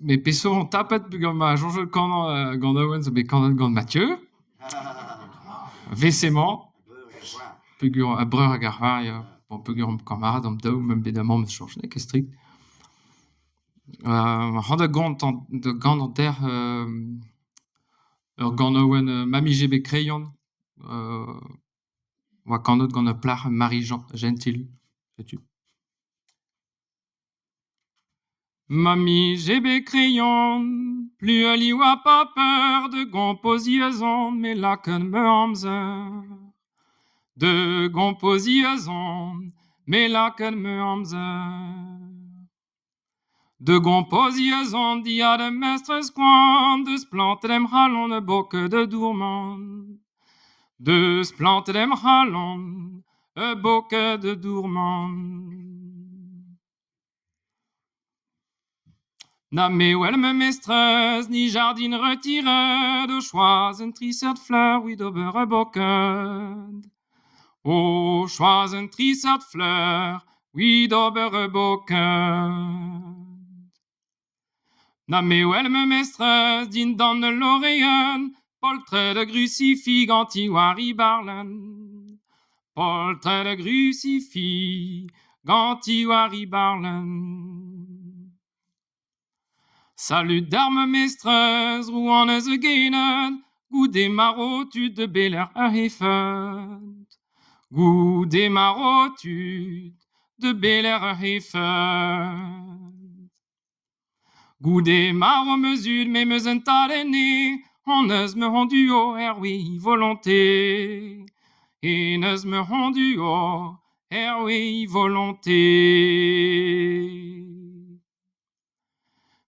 Mais peso on tapet ma jonge quand Gandawen be quand Mathieu. Vécément. Pugur a breur a garvar, bon pugur camarade am daou même bedamment change ne strict. Han de gant an der ur Gandawen mami GB crayon. Wa kanot gant a plach Marie-Jean Gentil. Sais-tu? Mamie GB crayon, plus ali oa pas peur de gomposieusons, mais la qu'un me amzer. De gomposieusons, mais la qu'un me amzer. De gomposieusons, dia de mestres squand, de splantem halon de boque de dourmand. De splantem halon, de boque de dourmand. Na me wel me mestreuse, ni jardine retirée, de choix un trisseur de fleurs, oui d'ober e boked. Oh, choix un trisseur de fleurs, oui d'ober e boked. Na me wel me mestreuse, din dan de l'oreillon, poltret de crucifix ganti-wari barlen. Poltret de crucifix ganti-wari barlen. Salut d'armes mestreuse, rouanneuse gainen, goût des marotudes de Bel Air à Heffen. Goût des marotudes de Bel Air à Heffen. Goût des maromesudes, mais me zentalene, en eus me rendu au oui, volonté. Et neus me rendu au oui, volonté.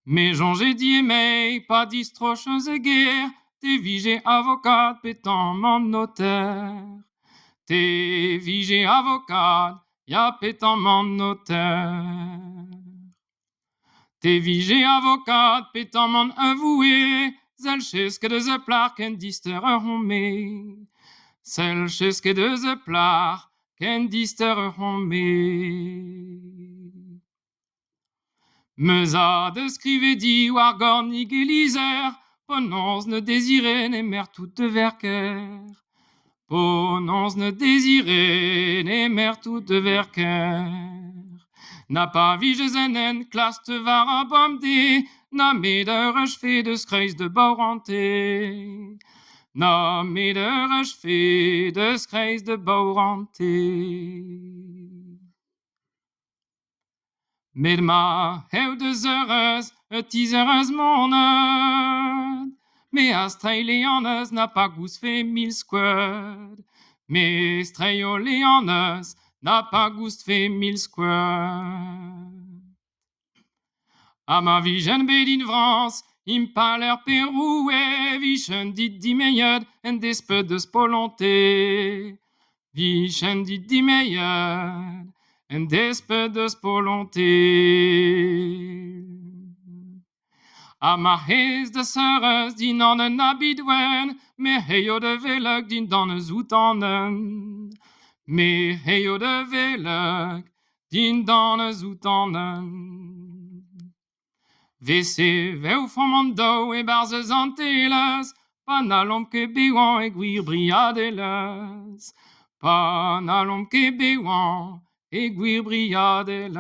Mais j'en j'ai dit mais pas distrocheuse guerre, t'es vigé avocat pétant mon notaire. T'es vigé avocat, y'a pétant mon notaire. T'es vigé avocat pétant mon avoué, zel cheske de ze plar ken dister homme. Zel cheske de ze plar ken dister homme. Meus a descrive di war gornig elizer, ponons ne désiré ne mer tout de verker. Ponons ne désiré ne mer tout de verker. N'a pas vige zenen klas te var a bomde, na me de rechfe de skreis de baurante. Na me de rechfe de skreis de baurante. Met ma heu deus eurez, tiz eurez monet. Me a streile an eus n'a pas gous fe mil squad. Me streile an eus n'a pas gous fe mil squad. A ma vijen bet in Vrans, im paler peroue, vichen dit di meied en despet deus polonte. Vichen dit di meied en despet deus polonte. A ma hez de seurez din an en abidwen, me heio de veleg din dan eus outanen. Me heio de veleg din dan eus outanen. Vese veu fomant dou e barzez an telez, pa n'allom ket beouan e gwir briadelez. Pa n'allom ket beouan e gwir briadelez.